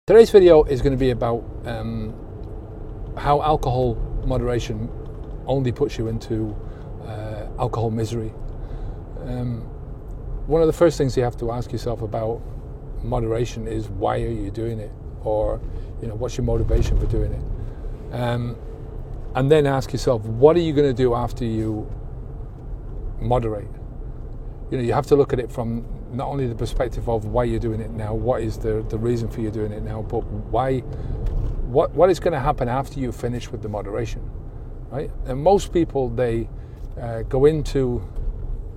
Today's video is going to be about how alcohol moderation only puts you into alcohol misery. One of the first things you have to ask yourself about moderation is, why are you doing it? Or, what's your motivation for doing it? And then ask yourself, what are you going to do after you moderate? You have to look at it from not only the perspective of why you're doing it now, what is the reason for you doing it now, but what is going to happen after you finish with the moderation, right? And most people, they go into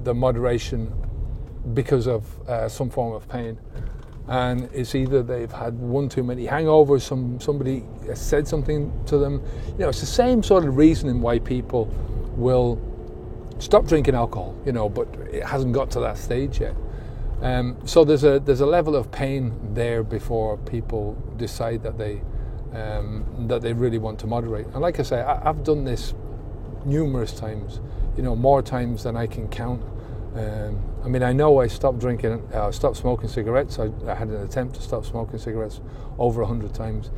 the moderation because of some form of pain, and it's either they've had one too many hangovers, somebody said something to them. It's the same sort of reasoning why people will stop drinking alcohol, but it hasn't got to that stage yet. So there's a level of pain there before people decide that they really want to moderate. And like I say, I've done this numerous times, more times than I can count. I know I stopped smoking cigarettes. I had an attempt to stop smoking cigarettes over 100 times.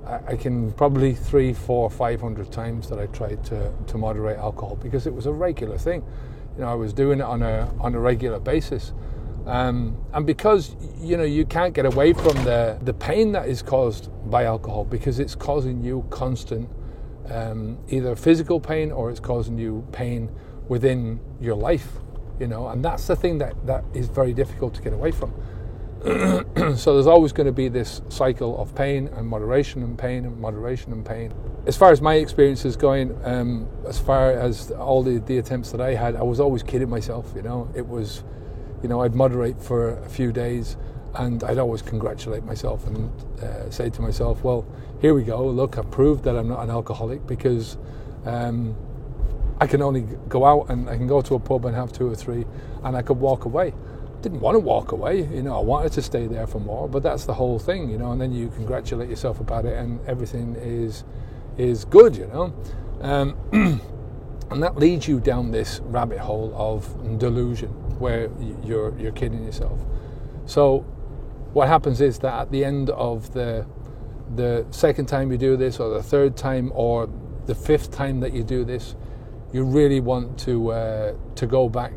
I can probably 300, 400, 500 times that I tried to moderate alcohol, because it was a regular thing. I was doing it on a regular basis. And because you can't get away from the pain that is caused by alcohol, because it's causing you constant either physical pain, or it's causing you pain within your life, and that's the thing that is very difficult to get away from. So there's always going to be this cycle of pain and moderation and pain and moderation and pain. As far as my experience is going, as far as all the attempts that I had, I was always kidding myself. It was, I'd moderate for a few days, and I'd always congratulate myself and say to myself, well, here we go, look, I've proved that I'm not an alcoholic, because I can only go out and I can go to a pub and have 2 or 3, and I could walk away. Didn't want to walk away, I wanted to stay there for more, but that's the whole thing, and then you congratulate yourself about it, and everything is good, and that leads you down this rabbit hole of delusion, where you're kidding yourself. So what happens is that at the end of the second time you do this, or the third time, or the 5th time that you do this, you really want to go back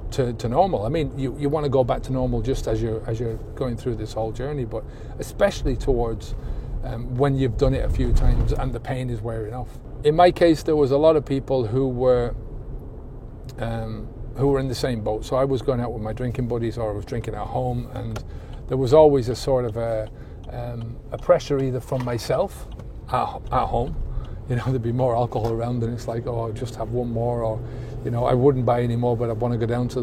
to normal. You want to go back to normal just as you're going through this whole journey, but especially towards when you've done it a few times and the pain is wearing off. In my case, there was a lot of people who were in the same boat. So I was going out with my drinking buddies, or I was drinking at home, and there was always a sort of a pressure either from myself at home. There'd be more alcohol around, and it's like, oh, I'll just have one more, or I wouldn't buy any more, but I want to go down to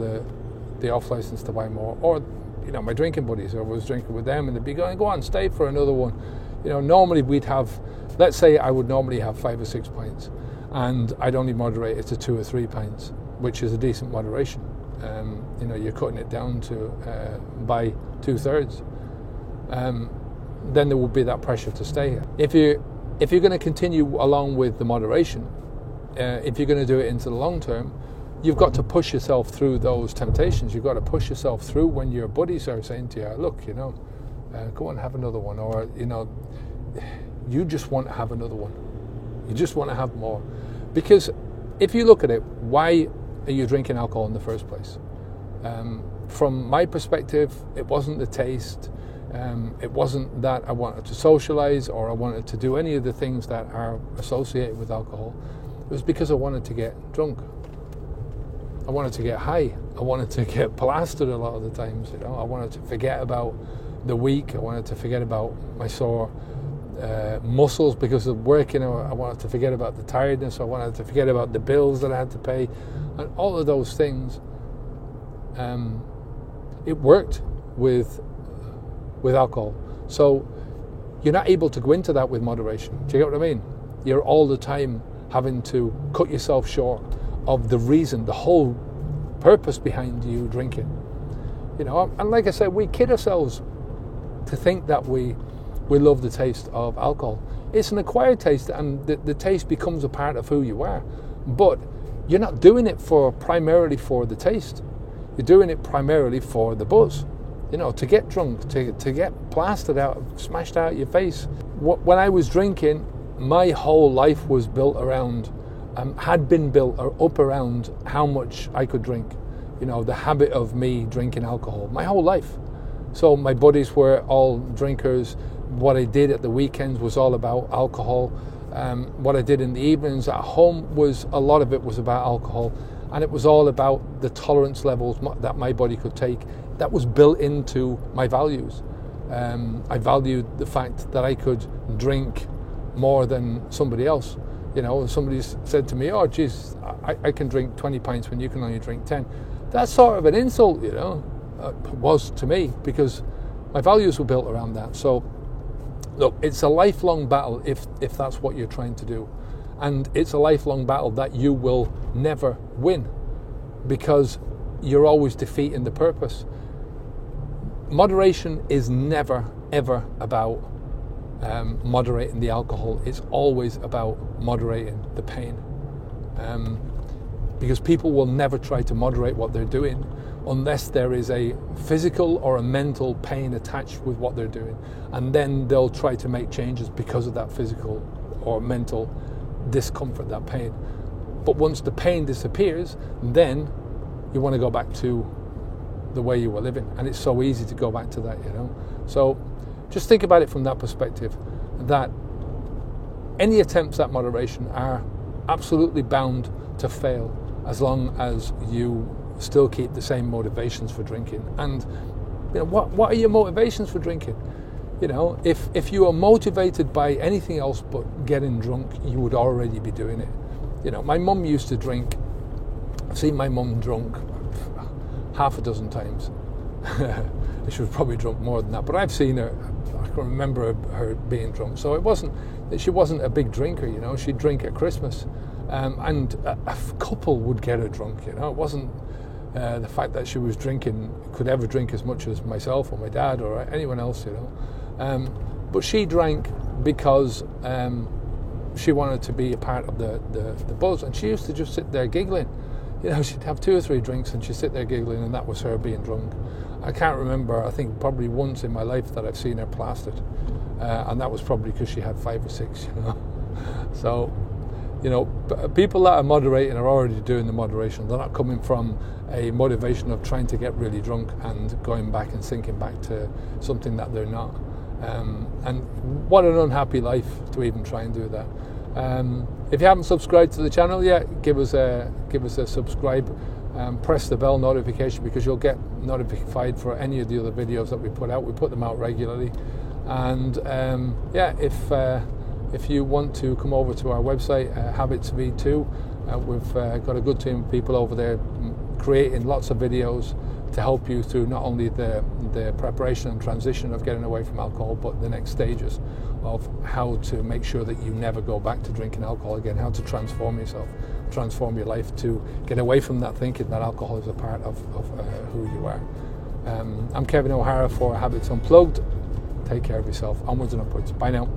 the off license to buy more. Or my drinking buddies, or I was drinking with them, and they'd be going, go on, stay for another one. Normally we'd have, let's say I would normally have 5 or 6 pints, and I'd only moderate it to 2 or 3 pints, which is a decent moderation. You're cutting it down to by 2/3. Then there will be that pressure to stay here. If you're going to continue along with the moderation, if you're going to do it into the long term, you've got to push yourself through those temptations. You've got to push yourself through when your buddies are saying to you, look, go and have another one, or you just want to have another one. You just want to have more. Because if you look at it, why are you drinking alcohol in the first place? From my perspective, it wasn't the taste. It wasn't that I wanted to socialize, or I wanted to do any of the things that are associated with alcohol. It was because I wanted to get drunk. I wanted to get high. I wanted to get plastered a lot of the times. I wanted to forget about the week. I wanted to forget about my sore muscles because of working. I wanted to forget about the tiredness. I wanted to forget about the bills that I had to pay, and all of those things. It worked with alcohol. So you're not able to go into that with moderation. Do you get what I mean? You're all the time having to cut yourself short of the reason, the whole purpose behind you drinking. And like I said, we kid ourselves to think that we love the taste of alcohol. It's an acquired taste, and the taste becomes a part of who you are. But you're not doing it primarily for the taste. You're doing it primarily for the buzz. to get drunk, to get blasted out, smashed out your face. When I was drinking, my whole life was built around, had been built up around how much I could drink. The habit of me drinking alcohol my whole life. So my buddies were all drinkers. What I did at the weekends was all about alcohol. What I did in the evenings at home a lot of it was about alcohol, and it was all about the tolerance levels that my body could take. That was built into my values. I valued the fact that I could drink more than somebody else. Somebody said to me, "Oh, geez, I can drink 20 pints when you can only drink 10." That's sort of an insult, it was to me, because my values were built around that. So, look, it's a lifelong battle if that's what you're trying to do. And it's a lifelong battle that you will never win, because you're always defeating the purpose. Moderation is never, ever about moderating the alcohol. It's always about moderating the pain. Because people will never try to moderate what they're doing unless there is a physical or a mental pain attached with what they're doing. And then they'll try to make changes because of that physical or mental discomfort, that pain. But once the pain disappears, then you want to go back to the way you were living. And it's so easy to go back to that, So just think about it from that perspective, that any attempts at moderation are absolutely bound to fail as long as you still keep the same motivations for drinking. And what are your motivations for drinking? If you are motivated by anything else but getting drunk, you would already be doing it. My mum used to drink. I've seen my mum drunk half a dozen times. She was probably drunk more than that, but I've seen her. I can remember her being drunk. So she wasn't a big drinker, She'd drink at Christmas. And a couple would get her drunk, It wasn't the fact that she was drinking, could ever drink as much as myself or my dad or anyone else, But she drank because she wanted to be a part of the buzz, and she used to just sit there giggling. She'd have 2 or 3 drinks and she'd sit there giggling, and that was her being drunk. I can't remember, I think probably once in my life that I've seen her plastered. And that was probably because she had 5 or 6, So, people that are moderating are already doing the moderation. They're not coming from a motivation of trying to get really drunk and going back and sinking back to something that they're not. And what an unhappy life to even try and do that. If you haven't subscribed to the channel yet, give us a subscribe. Press the bell notification, because you'll get notified for any of the other videos that we put out. We put them out regularly. And if you want to come over to our website, Habits V2, we've got a good team of people over there creating lots of videos to help you through not only the preparation and transition of getting away from alcohol, but the next stages of how to make sure that you never go back to drinking alcohol again, how to transform yourself, transform your life to get away from that thinking that alcohol is a part of who you are. I'm Kevin O'Hara for Habits Unplugged. Take care of yourself. Onwards and upwards. Bye now.